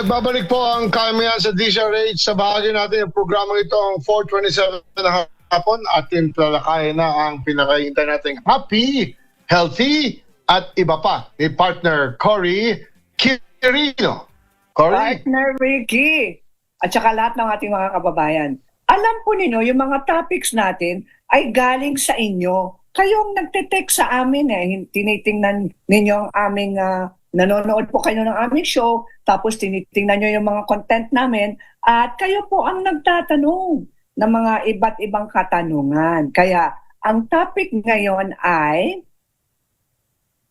Nagbabalik po ang kamiyan sa DZRH sa bahagi natin ng programa ito ang 4:27 na hapon. Atin talakayin na ang pinakahintay nating happy, healthy at iba pa ni partner Cory Quirino. Cory? Partner Ricky at saka lahat ng ating mga kababayan. Alam po ninyo, yung mga topics natin ay galing sa inyo. Kayong nagte-text sa amin tinitingnan ninyo ang aming nanonood po kayo ng aming show, tapos tinitingnan nyo yung mga content namin, at kayo po ang nagtatanong ng mga iba't ibang katanungan. Kaya, ang topic ngayon ay,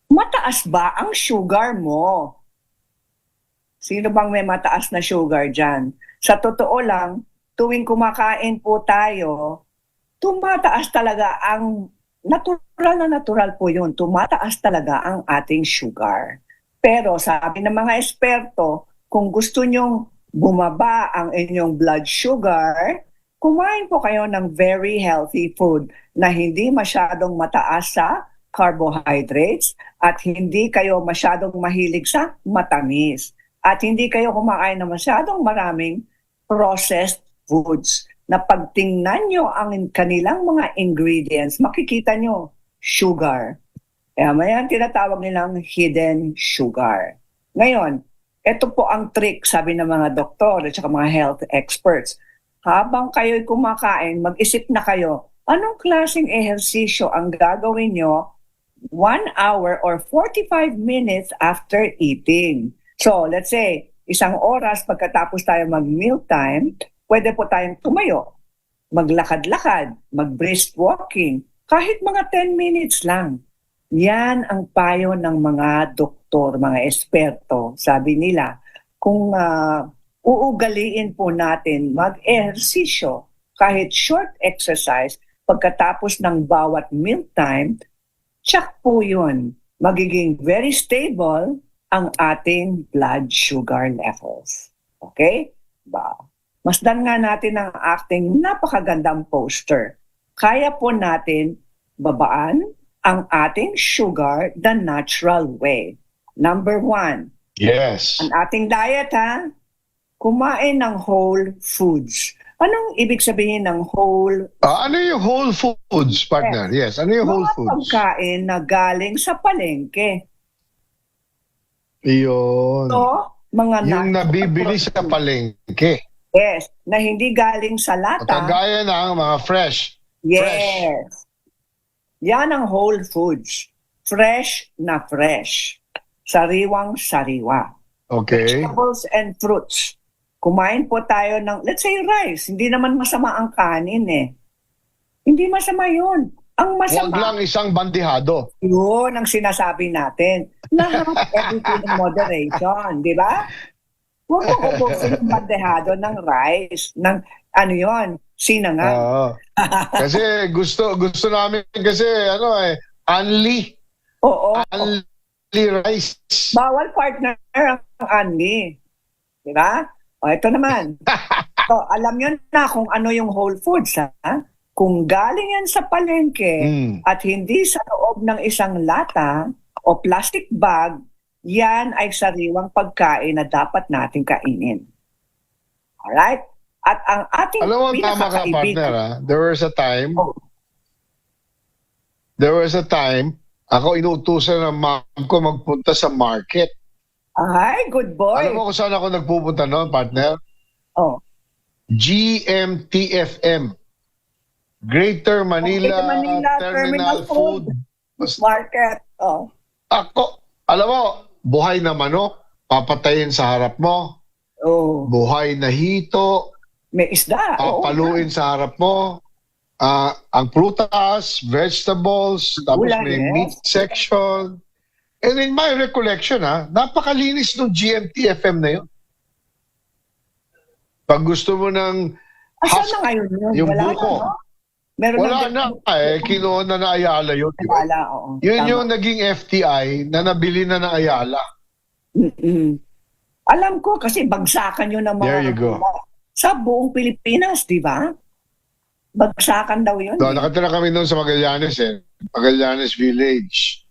mataas ba ang sugar mo? Sino bang may mataas na sugar dyan? Sa totoo lang, tuwing kumakain po tayo, tumataas talaga ang, natural po yun, tumataas talaga ang ating sugar. Pero sabi ng mga eksperto, kung gusto nyong bumaba ang inyong blood sugar, kumain po kayo ng very healthy food na hindi masyadong mataas sa carbohydrates at hindi kayo masyadong mahilig sa matamis. At hindi kayo kumakain ng masyadong maraming processed foods na pagtingnan nyo ang kanilang mga ingredients, makikita nyo sugar. Kaya may tinatawag nilang hidden sugar. Ngayon, ito po ang trick, sabi ng mga doktor at saka mga health experts. Habang kayo'y kumakain, mag-isip na kayo, anong klaseng ehersisyo ang gagawin nyo 1 hour or 45 minutes after eating. So, let's say, 1 oras pagkatapos tayo mag-meal time, pwede po tayong tumayo, maglakad-lakad, mag-brisk walking, kahit mga 10 minutes lang. Yan ang payo ng mga doktor, mga eksperto. Sabi nila, kung uugaliin po natin mag-ehersisyo, kahit short exercise, pagkatapos ng bawat mealtime, tsak po yun. Magiging very stable ang ating blood sugar levels. Okay? Masdan nga natin ang ating napakagandang poster. Kaya po natin babaan ang ating sugar the natural way. Number 1. Yes. Ang ating diet kumain ng whole foods. Anong ibig sabihin ng whole? Ano yung whole foods, partner? Yes. Ano yung whole foods? Mga pagkain na galing sa palengke. Yun. So, mga yung nabibili sa palengke. Yes, na hindi galing sa lata. Kagaya ng mga fresh. Yes. Fresh. Yan ang whole foods. Fresh na fresh. Sariwang-sariwa. Okay. Vegetables and fruits. Kumain po tayo ng, let's say, rice. Hindi naman masama ang kanin Hindi masama yun. Ang masama, huwag lang isang bandihado. yun ang sinasabi natin. Lahat, everything in moderation. Di ba? Huwag mo ubusin yung bandehado ng rice. Ng, ano yun? Sinangag. Oo. Kasi gusto namin kasi unli. Oo. Unli rice. Bawal partner ang unli. Di ba? O, ito naman. So, alam nyo na kung ano yung whole foods, Kung galing yan sa palengke at hindi sa loob ng isang lata o plastic bag, yan ay sariwang pagkain na dapat nating kainin. Alright? At ang ating alam mo, tama ka, partner, There was a time, ako inuutusan ng mom ko magpunta sa market. Ay, good boy. Alam mo kung saan ako nagpupunta noon, partner? Oh. GMTFM. Greater Manila, Terminal Food Market. Oh. Ako, alam mo, buhay na manok, papatayin sa harap mo. Oh. Buhay na hito, May isda. papaluin sa harap mo. Ang prutas, vegetables, tapos may meat section. And in my recollection, napakalinis ng GMTFM na yun. Pag gusto mo ng Asan na ngayon yun? yung Wala buko. na, no? Meron Wala na, kinuha na na Ayala yun. Diba? Wala, oo. Yun Tama. yung naging FTI na nabili na ng Ayala. Alam ko kasi bagsakan yun ng mga... There you go. Sa buong Pilipinas, di ba? Bagsakan daw yun. So, nakatira kami doon sa Magallanes Magallanes Village.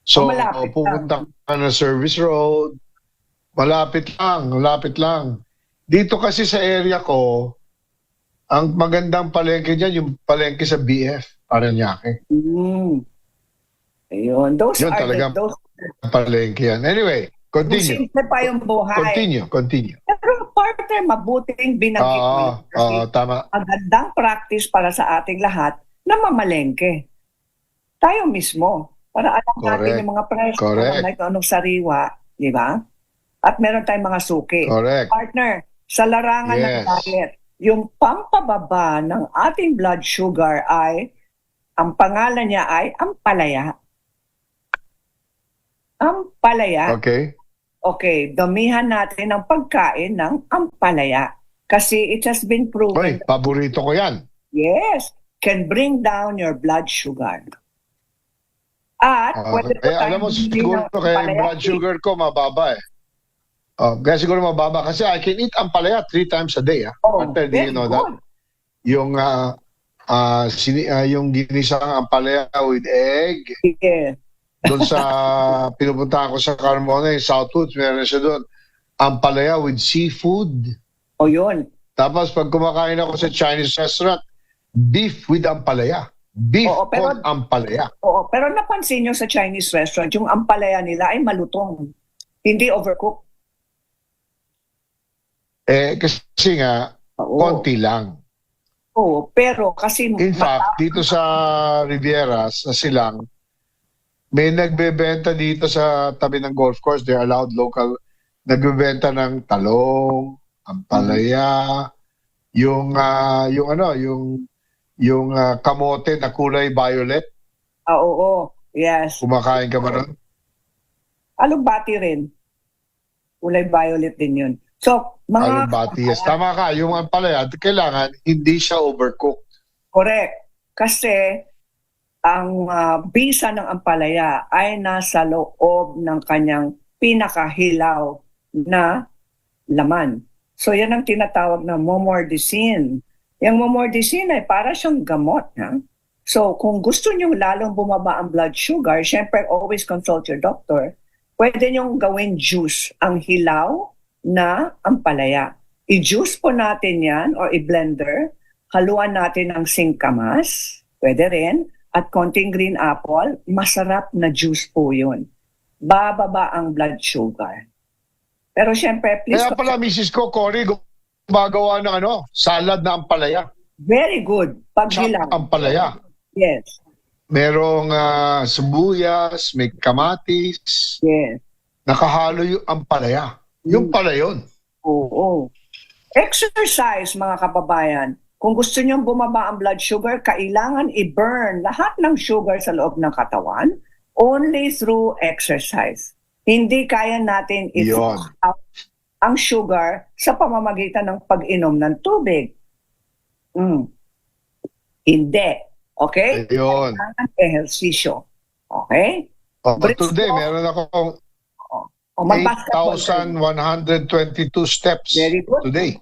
So, malapit pupunta ka na Service Road, Malapit lang, malapit lang. Dito kasi sa area ko, ang magandang palengke dyan, yung palengke sa BF, Parañaque. Ayun. Those Yun are talagang those palengke yan. Anyway, kung continue. simple pa yung buhay. Continue. Pero partner, mabuting binanggit mo yun. Kasi Tama. magandang practice para sa ating lahat na mamalengke. Tayo mismo. Para alam natin yung mga presyo, anong sariwa, di ba? At meron tayong mga suki. Correct. Partner, sa larangan ng diet, yung pampababa ng ating blood sugar ay, ang pangalan niya ay ampalaya. Ampalaya. Okay, damihan natin ang pagkain ng ampalaya. Kasi it has been proven. Paborito ko yan. Yes, can bring down your blood sugar. At pwede po alam mo, siguro kaya yung blood sugar ko mababa eh. Kaya siguro mababa kasi I can eat ampalaya 3 times a day. Do you know that? Yung yung ginisang ampalaya with egg. Yeah. Doon sa pinupuntahan ko sa Carmona, yung Southwoods, meron siya doon. Ampalaya with seafood. Yun. Tapos pag kumakain ako sa Chinese restaurant, beef with ampalaya. Beef with ampalaya. Pero napansin nyo sa Chinese restaurant, yung ampalaya nila ay malutong. Hindi overcooked. Kasi nga, konti lang. Pero kasi... In fact, dito sa Riviera, sa Silang, may nagbebenta dito sa tabi ng golf course. They're allowed local. Nagbebenta ng talong, ampalaya, yung kamote na kulay violet. Oo. Yes. Kumakain ka ba nun? Alugbati rin. Kulay violet din yun. So, alugbati, yes. Tama ka. Yung ampalaya, kailangan hindi siya overcooked. Correct. Kasi ang bisa ng ampalaya ay nasa loob ng kanyang pinakahilaw na laman. So, yan ang tinatawag na momordicine. Yung momordicine ay para siyang gamot. So, kung gusto nyo lalong bumaba ang blood sugar, syempre always consult your doctor. Pwede nyo gawin juice ang hilaw na ampalaya. I-juice po natin yan or i-blender. Haluan natin ng singkamas. Pwede rin. At konting green apple. Masarap na juice po yun. Bababa ang blood sugar. Pero syempre, please... Kaya pala, Mrs. Cory, gumagawa ng salad na ampalaya. Very good. Paghilaw. Ampalaya. Yes. Merong sibuyas, may kamatis. Yes. Nakahalo yung ampalaya. Yung pala yun. Oo. Exercise, mga kababayan. Kung gusto nyo bumaba ang blood sugar, kailangan i-burn lahat ng sugar sa loob ng katawan only through exercise. Hindi kaya natin i-force out ang sugar sa pamamagitan ng pag-inom ng tubig. Hindi. Okay? Ayun. Kailangan ehersisyo. Okay? Today, meron akong 8,122 steps today.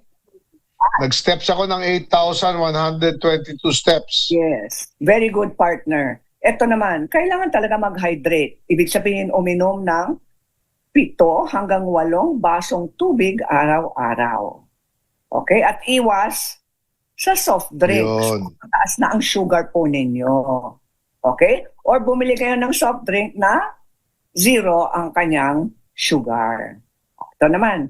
Nag-steps ako ng 8,122 steps. Yes. Very good, partner. Ito naman, kailangan talaga mag-hydrate. Ibig sabihin, uminom ng 7 hanggang 8 basong tubig araw-araw. Okay? At iwas sa soft drinks. Mataas na ang sugar po ninyo. Okay? Or bumili kayo ng soft drink na 0 ang kanyang sugar. Ito naman,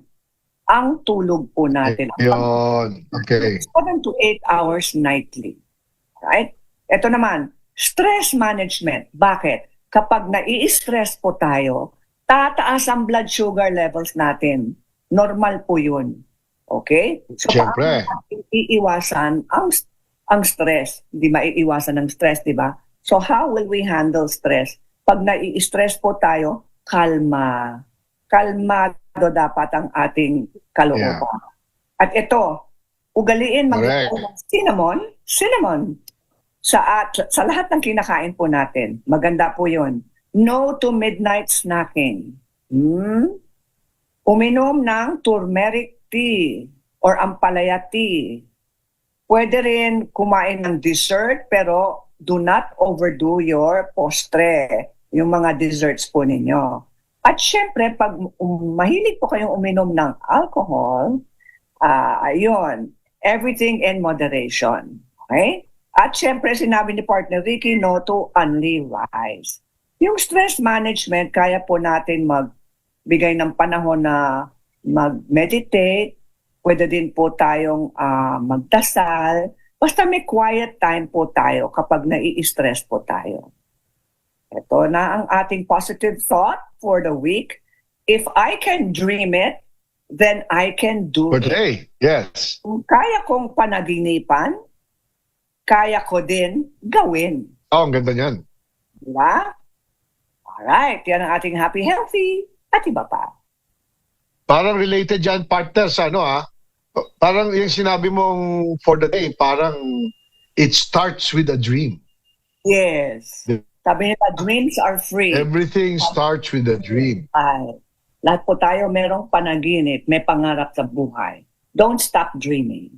ang tulog po natin. Okay. 7 to 8 hours nightly. Right? Ito naman, stress management. Bakit? Kapag nai-stress po tayo, tataas ang blood sugar levels natin. Normal po yun. Okay? So, siyempre, iiwasan ang stress. Hindi maiiwasan ang stress, di ba? So, how will we handle stress? Pag nai-stress po tayo, kalma. Kalmado dapat ang ating kalooban. Yeah. At ito, ugaliin mag-inom ng cinnamon. Sa lahat ng kinakain po natin. Maganda po yun. No to midnight snacking. Uminom ng turmeric tea or ampalaya tea. Pwede rin kumain ng dessert pero do not overdo your postre. Yung mga desserts po ninyo. At syempre, pag mahilig po kayong uminom ng alcohol, ayun, everything in moderation. Okay? At syempre, sinabi ni partner Ricky, no to unleash rice. Yung stress management, kaya po natin magbigay ng panahon na mag-meditate, pwede din po tayong magdasal, basta may quiet time po tayo kapag nai-stress po tayo. Ito na ang ating positive thought for the week. If I can dream it, then I can do For it. today, yes. Kung kaya kong panaginipan, kaya ko din gawin. Oh, ang ganda niyan. Diba? Alright, yan ang ating happy, healthy, at iba pa. Parang related dyan, partner, sa parang yung sinabi mong for the day, parang it starts with a dream. Yes. Sabi nila, dreams are free. Everything starts with a dream. Ay, lahat po tayo merong panaginip, may pangarap sa buhay. Don't stop dreaming.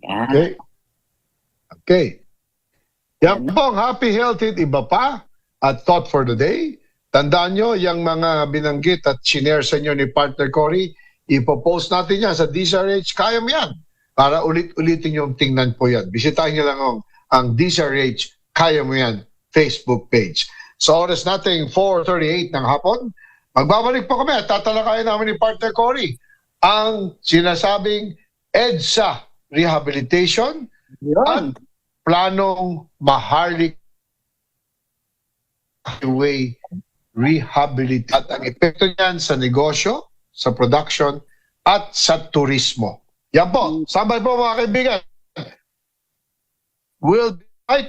Yan. Okay? Okay. Yan po ang happy, healthy, at iba pa at thought for the day. Tandaan nyo, yung mga binanggit at sinare sa inyo ni partner Cory, ipopost natin yan sa DZRH. Kaya mo yan. Para ulit-ulitin yung tingnan po yan. Bisitahin nyo lang ang DZRH Kaya Mo Yan Facebook page. Sa oras natin 4:38 ng hapon, magbabalik po kami at tatalakayan namin ni partner Cory ang sinasabing EDSA Rehabilitation at Yun. planong Maharlik Highway Rehabilitation at ang epekto niyan sa negosyo, sa production at sa turismo. Yan po. Sabay po mga kaibigan. We'll be right